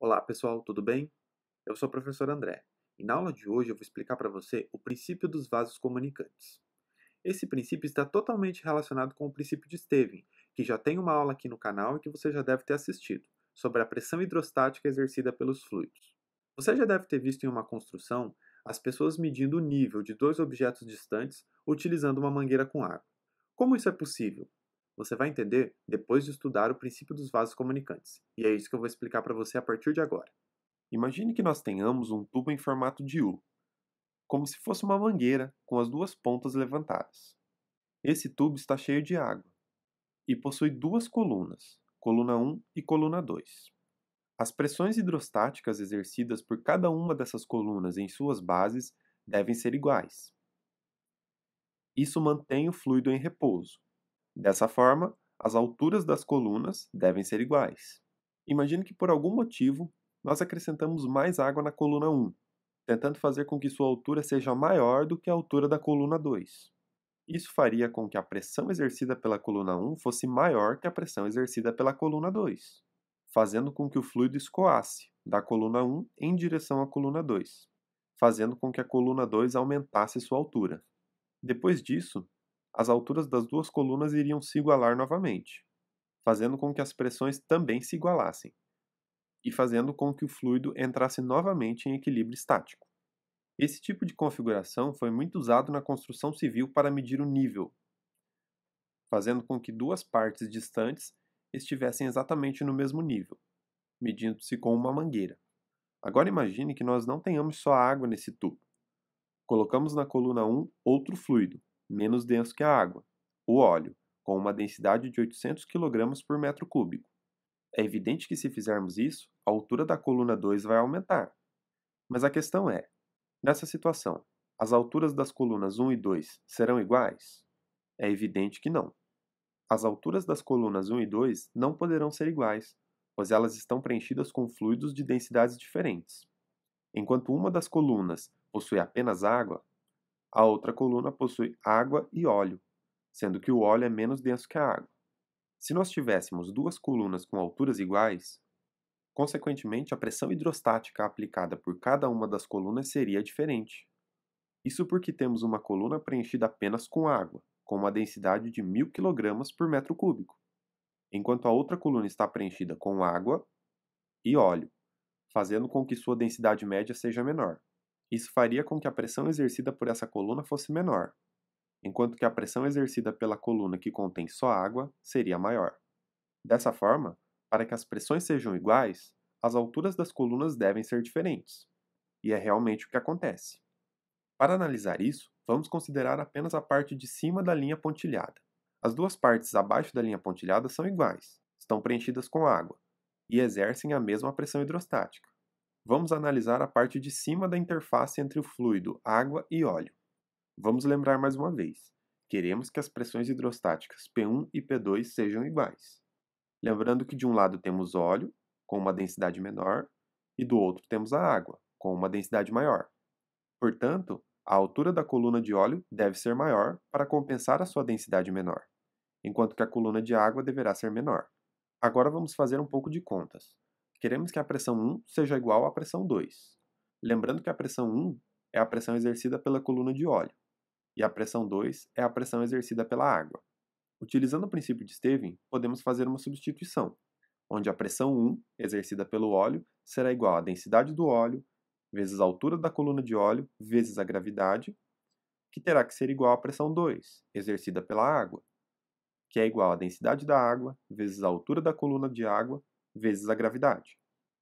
Olá pessoal, tudo bem? Eu sou o professor André e na aula de hoje eu vou explicar para você o princípio dos vasos comunicantes. Esse princípio está totalmente relacionado com o princípio de Stevin, que já tem uma aula aqui no canal e que você já deve ter assistido, sobre a pressão hidrostática exercida pelos fluidos. Você já deve ter visto em uma construção as pessoas medindo o nível de dois objetos distantes utilizando uma mangueira com água. Como isso é possível? Você vai entender depois de estudar o princípio dos vasos comunicantes, e é isso que eu vou explicar para você a partir de agora. Imagine que nós tenhamos um tubo em formato de U, como se fosse uma mangueira com as duas pontas levantadas. Esse tubo está cheio de água e possui duas colunas, coluna 1 e coluna 2. As pressões hidrostáticas exercidas por cada uma dessas colunas em suas bases devem ser iguais. Isso mantém o fluido em repouso. Dessa forma, as alturas das colunas devem ser iguais. Imagine que por algum motivo nós acrescentamos mais água na coluna 1, tentando fazer com que sua altura seja maior do que a altura da coluna 2. Isso faria com que a pressão exercida pela coluna 1 fosse maior que a pressão exercida pela coluna 2, fazendo com que o fluido escoasse da coluna 1 em direção à coluna 2, fazendo com que a coluna 2 aumentasse sua altura. Depois disso, as alturas das duas colunas iriam se igualar novamente, fazendo com que as pressões também se igualassem, e fazendo com que o fluido entrasse novamente em equilíbrio estático. Esse tipo de configuração foi muito usado na construção civil para medir o nível, fazendo com que duas partes distantes estivessem exatamente no mesmo nível, medindo-se com uma mangueira. Agora imagine que nós não tenhamos só água nesse tubo. Colocamos na coluna 1 outro fluido, menos denso que a água, o óleo, com uma densidade de 800 kg por metro cúbico. É evidente que se fizermos isso, a altura da coluna 2 vai aumentar. Mas a questão é, nessa situação, as alturas das colunas 1 e 2 serão iguais? É evidente que não. As alturas das colunas 1 e 2 não poderão ser iguais, pois elas estão preenchidas com fluidos de densidades diferentes. Enquanto uma das colunas possui apenas água, a outra coluna possui água e óleo, sendo que o óleo é menos denso que a água. Se nós tivéssemos duas colunas com alturas iguais, consequentemente a pressão hidrostática aplicada por cada uma das colunas seria diferente. Isso porque temos uma coluna preenchida apenas com água, com uma densidade de 1000 kg por metro cúbico, enquanto a outra coluna está preenchida com água e óleo, fazendo com que sua densidade média seja menor. Isso faria com que a pressão exercida por essa coluna fosse menor, enquanto que a pressão exercida pela coluna que contém só água seria maior. Dessa forma, para que as pressões sejam iguais, as alturas das colunas devem ser diferentes. E é realmente o que acontece. Para analisar isso, vamos considerar apenas a parte de cima da linha pontilhada. As duas partes abaixo da linha pontilhada são iguais, estão preenchidas com água e exercem a mesma pressão hidrostática. Vamos analisar a parte de cima da interface entre o fluido água e óleo. Vamos lembrar mais uma vez. Queremos que as pressões hidrostáticas P1 e P2 sejam iguais. Lembrando que de um lado temos óleo, com uma densidade menor, e do outro temos a água, com uma densidade maior. Portanto, a altura da coluna de óleo deve ser maior para compensar a sua densidade menor, enquanto que a coluna de água deverá ser menor. Agora vamos fazer um pouco de contas. Queremos que a pressão 1 seja igual à pressão 2. Lembrando que a pressão 1 é a pressão exercida pela coluna de óleo, e a pressão 2 é a pressão exercida pela água. Utilizando o princípio de Stevin, podemos fazer uma substituição, onde a pressão 1, exercida pelo óleo, será igual à densidade do óleo vezes a altura da coluna de óleo vezes a gravidade, que terá que ser igual à pressão 2, exercida pela água, que é igual à densidade da água vezes a altura da coluna de água vezes a gravidade.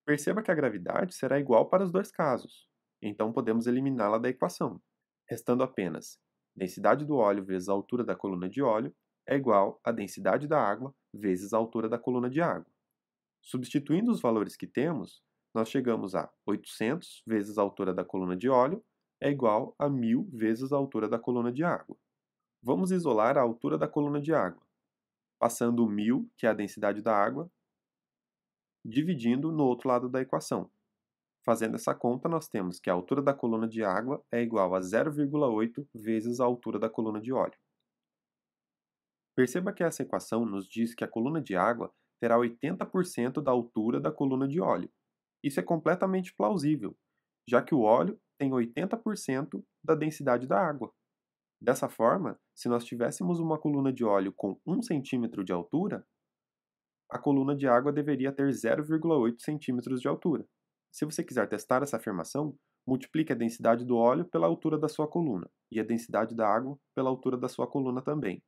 Perceba que a gravidade será igual para os dois casos, então podemos eliminá-la da equação, restando apenas densidade do óleo vezes a altura da coluna de óleo é igual à densidade da água vezes a altura da coluna de água. Substituindo os valores que temos, nós chegamos a 800 vezes a altura da coluna de óleo é igual a 1000 vezes a altura da coluna de água. Vamos isolar a altura da coluna de água, passando o 1000, que é a densidade da água, dividindo no outro lado da equação. Fazendo essa conta, nós temos que a altura da coluna de água é igual a 0,8 vezes a altura da coluna de óleo. Perceba que essa equação nos diz que a coluna de água terá 80% da altura da coluna de óleo. Isso é completamente plausível, já que o óleo tem 80% da densidade da água. Dessa forma, se nós tivéssemos uma coluna de óleo com 1 centímetro de altura, a coluna de água deveria ter 0,8 centímetros de altura. Se você quiser testar essa afirmação, multiplique a densidade do óleo pela altura da sua coluna e a densidade da água pela altura da sua coluna também.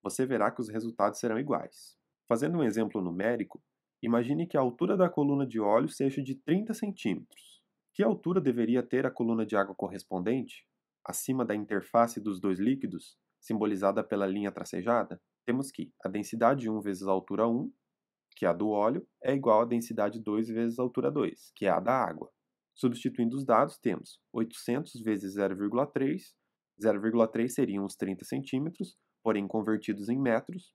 Você verá que os resultados serão iguais. Fazendo um exemplo numérico, imagine que a altura da coluna de óleo seja de 30 centímetros. Que altura deveria ter a coluna de água correspondente, acima da interface dos dois líquidos, simbolizada pela linha tracejada? Temos que a densidade 1 vezes a altura 1, que é a do óleo, é igual à densidade 2 vezes a altura 2, que é a da água. Substituindo os dados, temos 800 vezes 0,3, 0,3 seriam os 30 centímetros, porém convertidos em metros,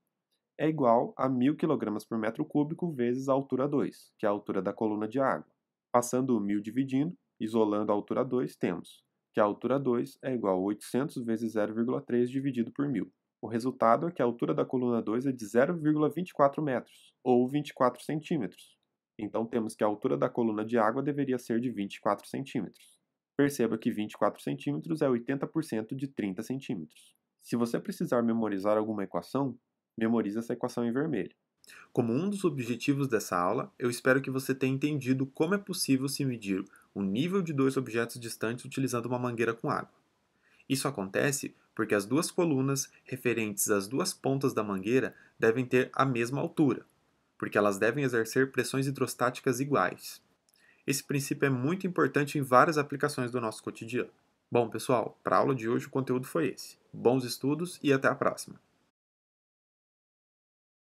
é igual a 1.000 kg por metro cúbico vezes a altura 2, que é a altura da coluna de água. Passando o 1.000 dividindo, isolando a altura 2, temos que a altura 2 é igual a 800 vezes 0,3 dividido por 1.000. O resultado é que a altura da coluna 2 é de 0,24 metros, ou 24 centímetros. Então temos que a altura da coluna de água deveria ser de 24 centímetros. Perceba que 24 centímetros é 80% de 30 centímetros. Se você precisar memorizar alguma equação, memorize essa equação em vermelho. Como um dos objetivos dessa aula, eu espero que você tenha entendido como é possível se medir o nível de dois objetos distantes utilizando uma mangueira com água. Isso acontece porque as duas colunas referentes às duas pontas da mangueira devem ter a mesma altura, porque elas devem exercer pressões hidrostáticas iguais. Esse princípio é muito importante em várias aplicações do nosso cotidiano. Bom, pessoal, para a aula de hoje o conteúdo foi esse. Bons estudos e até a próxima!